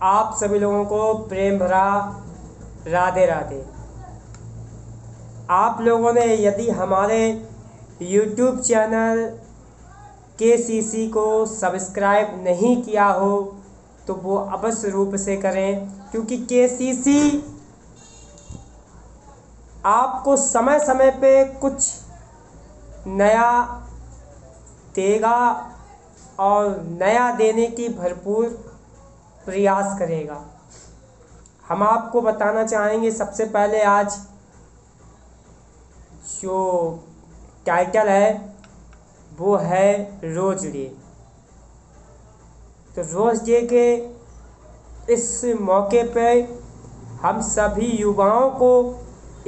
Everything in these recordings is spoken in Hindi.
आप सभी लोगों को प्रेम भरा राधे राधे। आप लोगों ने यदि हमारे YouTube चैनल KCC को सब्सक्राइब नहीं किया हो तो वो अवश्य रूप से करें, क्योंकि KCC आपको समय समय पे कुछ नया देगा और नया देने की भरपूर प्रयास करेगा। हम आपको बताना चाहेंगे सबसे पहले आज जो टाइटल है वो है रोज डे। तो रोज डे के इस मौके पे हम सभी युवाओं को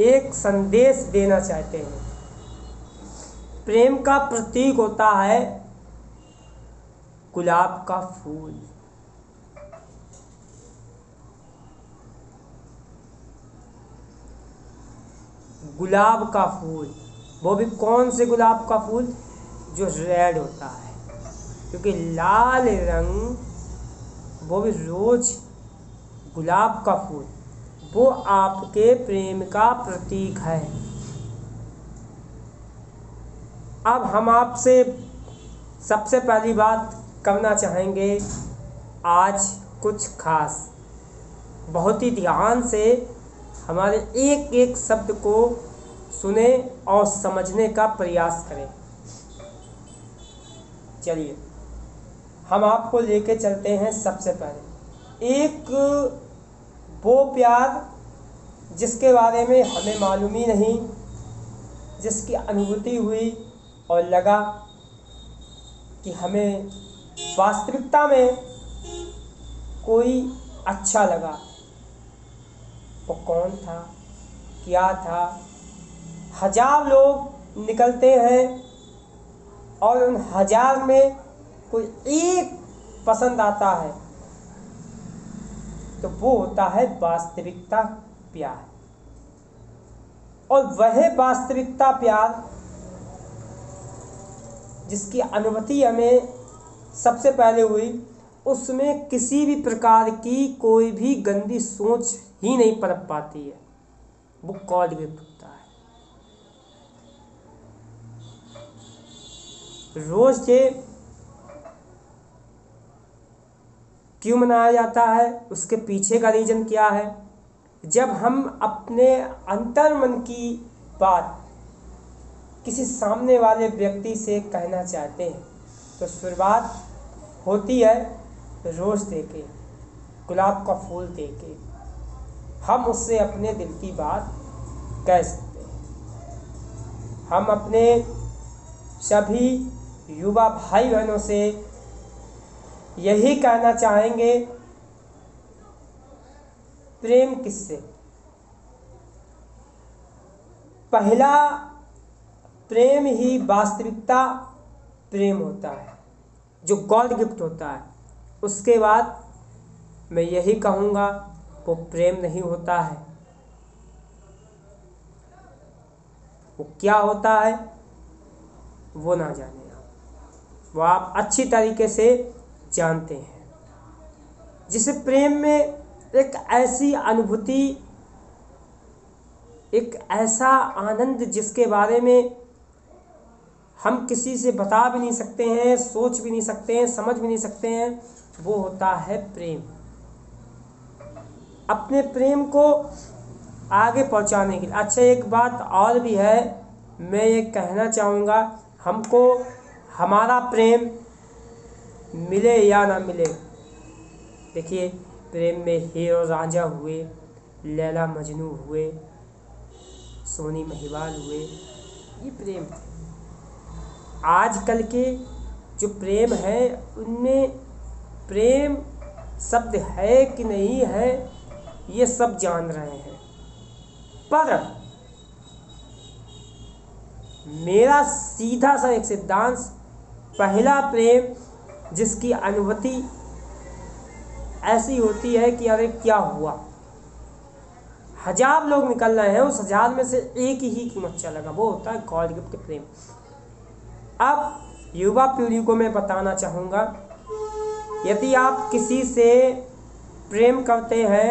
एक संदेश देना चाहते हैं। प्रेम का प्रतीक होता है गुलाब का फूल। गुलाब का फूल, वो भी कौन से गुलाब का फूल? जो रेड होता है, क्योंकि लाल रंग, वो भी रोज गुलाब का फूल, वो आपके प्रेम का प्रतीक है। अब हम आपसे सबसे पहली बात करना चाहेंगे आज कुछ खास। बहुत ही ध्यान से हमारे एक एक शब्द को सुने और समझने का प्रयास करें। चलिए हम आपको लेके चलते हैं सबसे पहले एक वो प्यार जिसके बारे में हमें मालूम ही नहीं, जिसकी अनुभूति हुई और लगा कि हमें वास्तविकता में कोई अच्छा लगा। वो कौन था, क्या था? हजार लोग निकलते हैं और उन हजार में कोई एक पसंद आता है, तो वो होता है वास्तविकता प्यार। और वह वास्तविकता प्यार जिसकी अनुभूति हमें सबसे पहले हुई, उसमें किसी भी प्रकार की कोई भी गंदी सोच ही नहीं पनप पाती है। वो गॉड गिफ्ट होता है। रोज डे क्यों मनाया जाता है, उसके पीछे का रीजन क्या है? जब हम अपने अंतर मन की बात किसी सामने वाले व्यक्ति से कहना चाहते हैं तो शुरुआत होती है रोज दे के, गुलाब का फूल दे के। हम उससे अपने दिल की बात कह सकते हैं। हम अपने सभी युवा भाई बहनों से यही कहना चाहेंगे, प्रेम किससे? पहला प्रेम ही वास्तविकता प्रेम होता है, जो गॉड गिफ्ट होता है। उसके बाद मैं यही कहूँगा, वो प्रेम नहीं होता है। वो क्या होता है वो ना जाने आप, वो आप अच्छी तरीके से जानते हैं। जिसे प्रेम में एक ऐसी अनुभूति, एक ऐसा आनंद जिसके बारे में हम किसी से बता भी नहीं सकते हैं, सोच भी नहीं सकते हैं, समझ भी नहीं सकते हैं, वो होता है प्रेम। अपने प्रेम को आगे पहुंचाने के लिए। अच्छा, एक बात और भी है, मैं ये कहना चाहूँगा, हमको हमारा प्रेम मिले या ना मिले, देखिए प्रेम में हीरो रांझा हुए, लैला मजनू हुए, सोनी महिवाल हुए, ये प्रेम थे। आजकल के जो प्रेम है उनमें प्रेम शब्द है कि नहीं है ये सब जान रहे हैं, पर मेरा सीधा सा एक सिद्धांत, पहला प्रेम जिसकी अनुभूति ऐसी होती है कि अरे क्या हुआ, हजार लोग निकल रहे हैं, उस हजार में से एक ही क्यों अच्छा लगा, वो होता है गॉड गिफ्ट प्रेम। अब युवा पीढ़ी को मैं बताना चाहूँगा, यदि आप किसी से प्रेम करते हैं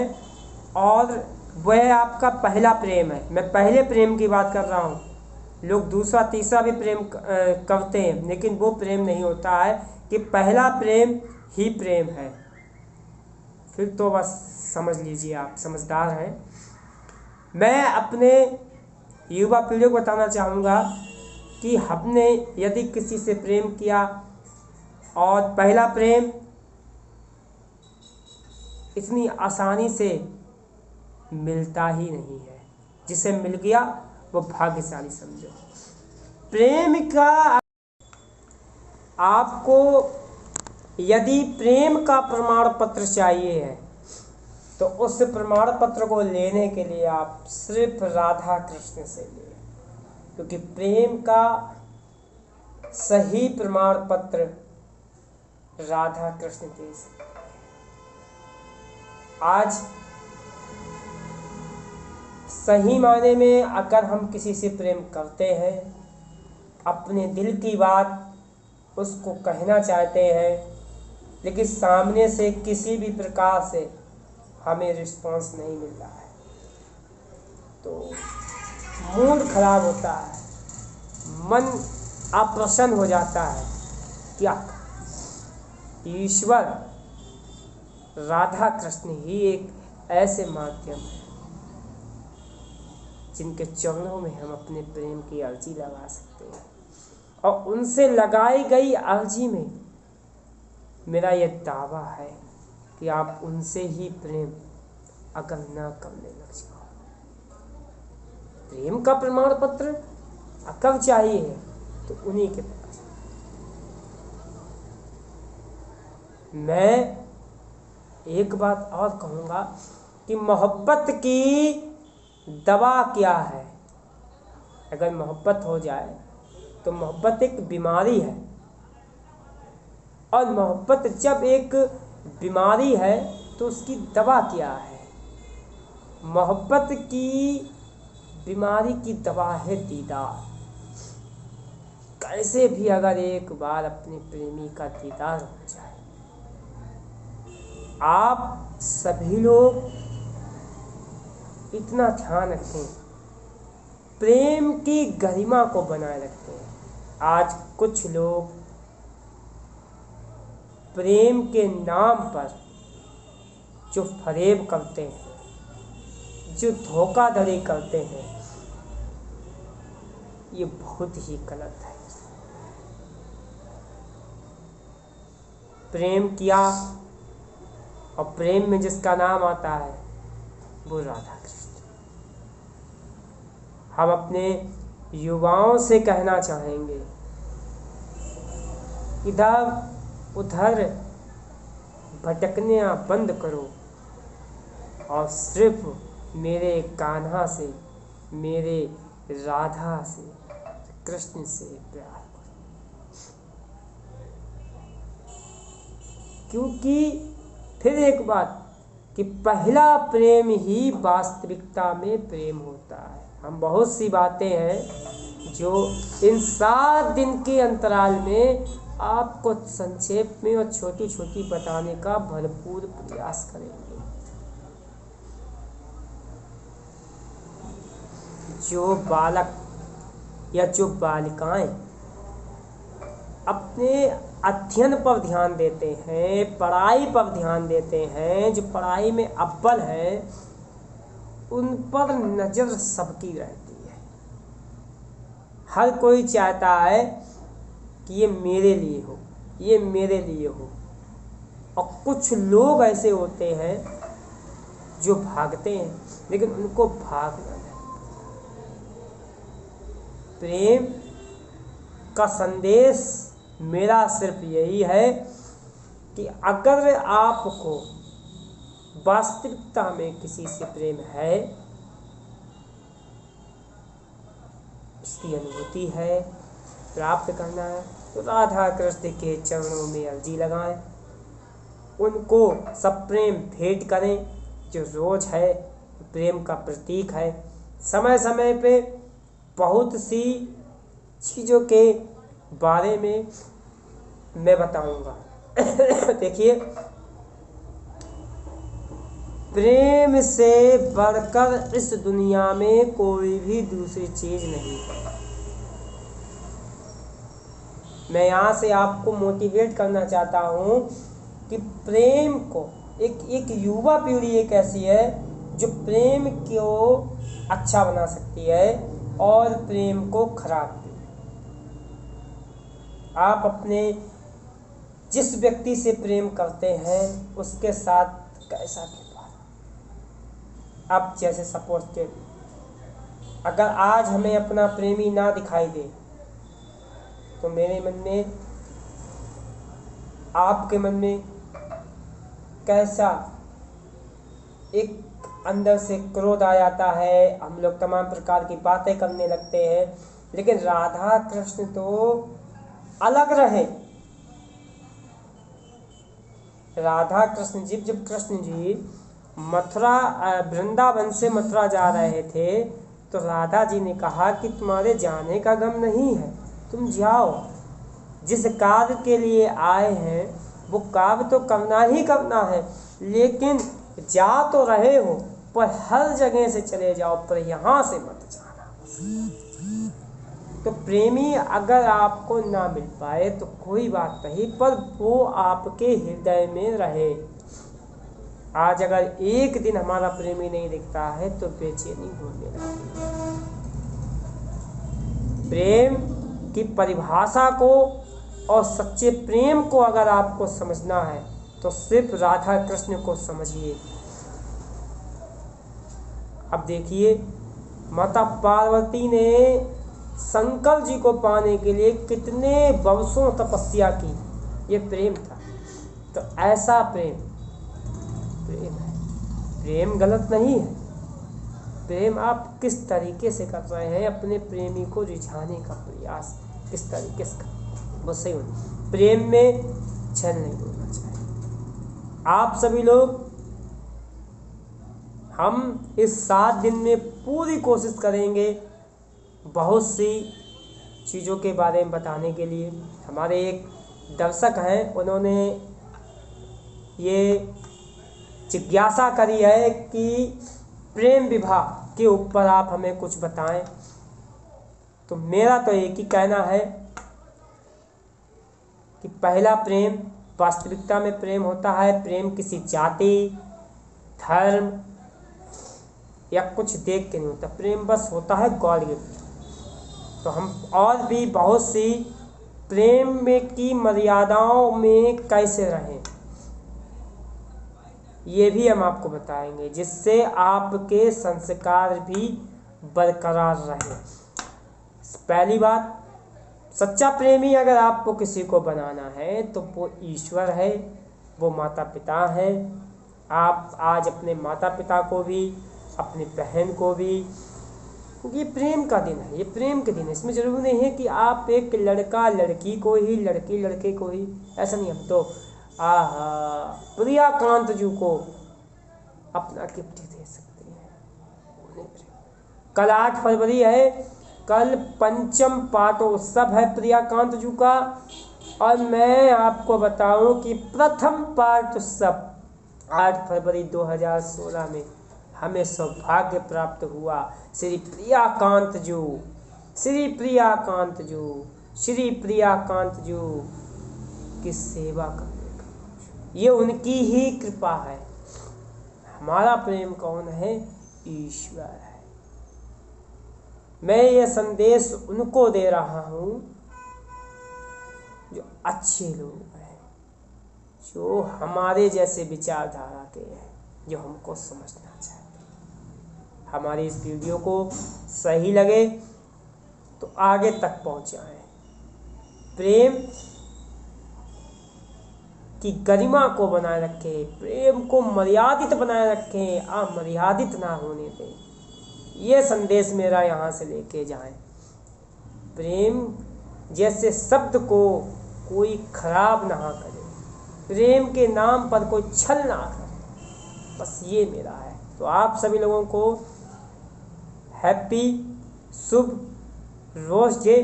और वह आपका पहला प्रेम है। मैं पहले प्रेम की बात कर रहा हूँ। लोग दूसरा तीसरा भी प्रेम करते हैं, लेकिन वो प्रेम नहीं होता है कि पहला प्रेम ही प्रेम है। फिर तो बस समझ लीजिए, आप समझदार हैं। मैं अपने युवा पीढ़ी को बताना चाहूँगा कि हमने यदि किसी से प्रेम किया और पहला प्रेम इतनी आसानी से मिलता ही नहीं है। जिसे मिल गया वो भाग्यशाली समझो। प्रेम का आपको यदि प्रेम का प्रमाण पत्र चाहिए है तो उस प्रमाण पत्र को लेने के लिए आप सिर्फ राधा कृष्ण से लें, क्योंकि प्रेम का सही प्रमाण पत्र राधा कृष्ण दे सकते। आज सही मायने में अगर हम किसी से प्रेम करते हैं, अपने दिल की बात उसको कहना चाहते हैं, लेकिन सामने से किसी भी प्रकार से हमें रिस्पांस नहीं मिल रहा है, तो मूड खराब होता है, मन अप्रसन्न हो जाता है। क्या ईश्वर राधा कृष्ण ही एक ऐसे माध्यम है जिनके चरणों में हम अपने प्रेम की अर्जी लगा सकते हैं। और उनसे लगाई गई अर्जी में मेरा यह दावा है कि आप उनसे ही प्रेम अगर ना करने लग जाओ। प्रेम का प्रमाण पत्र अगर चाहिए तो उन्हीं के पास। मैं एक बात और कहूँगा कि मोहब्बत की दवा क्या है। अगर मोहब्बत हो जाए तो मोहब्बत एक बीमारी है, और मोहब्बत जब एक बीमारी है तो उसकी दवा क्या है। मोहब्बत की बीमारी की दवा है दीदार। कैसे भी अगर एक बार अपने प्रेमी का दीदार हो जाए, आप सभी लोग इतना ध्यान रखें, प्रेम की गरिमा को बनाए रखते हैं। आज कुछ लोग प्रेम के नाम पर जो फरेब करते हैं, जो धोखाधड़ी करते हैं, ये बहुत ही गलत है। प्रेम किया और प्रेम में जिसका नाम आता है वो राधा कृष्ण। हम अपने युवाओं से कहना चाहेंगे, इधर उधर भटकने बंद करो और सिर्फ मेरे कान्हा से, मेरे राधा से, कृष्ण से प्यार करो। क्योंकि फिर एक बात कि पहला प्रेम ही वास्तविकता में प्रेम होता है। हम बहुत सी बातें हैं जो इन 7 दिन के अंतराल में आपको संक्षेप में और छोटी छोटी बताने का भरपूर प्रयास करेंगे। जो बालक या जो बालिकाएं अपने अध्ययन पर ध्यान देते हैं, पढ़ाई पर ध्यान देते हैं, जो पढ़ाई में अव्वल है, उन पर नज़र सबकी रहती है। हर कोई चाहता है कि ये मेरे लिए हो, ये मेरे लिए हो। और कुछ लोग ऐसे होते हैं जो भागते हैं, लेकिन उनको भागना नहीं। प्रेम का संदेश मेरा सिर्फ यही है कि अगर आपको वास्तविकता में किसी से प्रेम है, उसकी अनुभूति है, प्राप्त करना है, तो राधा कृष्ण के चरणों में अर्जी लगाएं, उनको सब प्रेम भेंट करें, जो रोज है प्रेम का प्रतीक है। समय समय पे बहुत सी चीज़ों के बारे में मैं बताऊंगा। देखिए, प्रेम से बढ़कर इस दुनिया में कोई भी दूसरी चीज नहीं है। मैं यहाँ से आपको मोटिवेट करना चाहता हूँ कि प्रेम को एक युवा पीढ़ी एक ऐसी है जो प्रेम को अच्छा बना सकती है और प्रेम को खराब भी। आप अपने जिस व्यक्ति से प्रेम करते हैं उसके साथ कैसा व्यवहार। अब जैसे सपोज अगर आज हमें अपना प्रेमी ना दिखाई दे तो मेरे मन में, आपके मन में कैसा एक अंदर से क्रोध आ जाता है, हम लोग तमाम प्रकार की बातें करने लगते हैं। लेकिन राधा कृष्ण तो अलग रहे। राधा कृष्ण जी, जब कृष्ण जी मथुरा वृंदावन से मथुरा जा रहे थे तो राधा जी ने कहा कि तुम्हारे जाने का गम नहीं है, तुम जाओ, जिस कार्य के लिए आए हैं वो कार्य तो करना ही करना है, लेकिन जा तो रहे हो पर हर जगह से चले जाओ, पर यहाँ से मत जाना। तो प्रेमी अगर आपको ना मिल पाए तो कोई बात नहीं, पर वो आपके हृदय में रहे। आज अगर एक दिन हमारा प्रेमी नहीं दिखता है तो बेचैनी होने लगती है। प्रेम की परिभाषा को और सच्चे प्रेम को अगर आपको समझना है तो सिर्फ राधा कृष्ण को समझिए। अब देखिए, माता पार्वती ने शंकर जी को पाने के लिए कितने वर्षों तपस्या की, ये प्रेम था। तो ऐसा प्रेम है। प्रेम गलत नहीं है। प्रेम आप किस तरीके से कर रहे हैं, अपने प्रेमी को रिझाने का प्रयास किस तरीके से कर, वो सही होना। प्रेम में छल नहीं होना चाहिए। आप सभी लोग, हम इस 7 दिन में पूरी कोशिश करेंगे बहुत सी चीज़ों के बारे में बताने के लिए। हमारे एक दर्शक हैं, उन्होंने ये जिज्ञासा करी है कि प्रेम विवाह के ऊपर आप हमें कुछ बताएं। तो मेरा तो एक ही कहना है कि पहला प्रेम वास्तविकता में प्रेम होता है। प्रेम किसी जाति, धर्म या कुछ देख के नहीं होता। प्रेम बस होता है गॉड गिफ्ट। तो हम और भी बहुत सी प्रेम में की मर्यादाओं में कैसे रहें ये भी हम आपको बताएंगे, जिससे आपके संस्कार भी बरकरार रहे। पहली बात, सच्चा प्रेमी अगर आपको किसी को बनाना है तो वो ईश्वर है, वो माता पिता है। आप आज अपने माता पिता को भी, अपनी बहन को भी, क्योंकि ये प्रेम का दिन है, ये प्रेम के दिन है। इसमें जरूरी नहीं है कि आप एक लड़का लड़की को ही, लड़की लड़के को ही, ऐसा नहीं। हम तो प्रियाकांत जी को अपना गिफ्ट दे सकते हैं। कल 8 फरवरी है, कल पंचम पाठोत्सव है प्रियाकांत जी का। और मैं आपको बताऊं कि प्रथम पाठोत्सव 8 फरवरी 2016 में हमें सौभाग्य प्राप्त हुआ श्री प्रियाकांत जी, श्री प्रियाकांत जी, श्री प्रियाकांत जी की सेवा करने का। ये उनकी ही कृपा है। हमारा प्रेम कौन है? ईश्वर है। मैं ये संदेश उनको दे रहा हूँ जो अच्छे लोग हैं, जो हमारे जैसे विचारधारा के हैं, जो हमको समझना चाहते हैं। हमारी इस वीडियो को सही लगे तो आगे तक पहुँचाएं। प्रेम की गरिमा को बनाए रखें, प्रेम को मर्यादित बनाए रखें, अमर्यादित ना होने दें। ये संदेश मेरा यहाँ से लेके जाएं। प्रेम जैसे शब्द को कोई खराब ना करे, प्रेम के नाम पर कोई छल ना करे, बस ये मेरा है। तो आप सभी लोगों को हैप्पी शुभ रोज डे,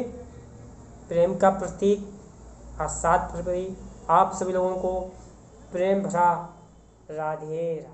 प्रेम का प्रतीक आज 7 फरवरी। आप सभी लोगों को प्रेम भरा राधे राधे।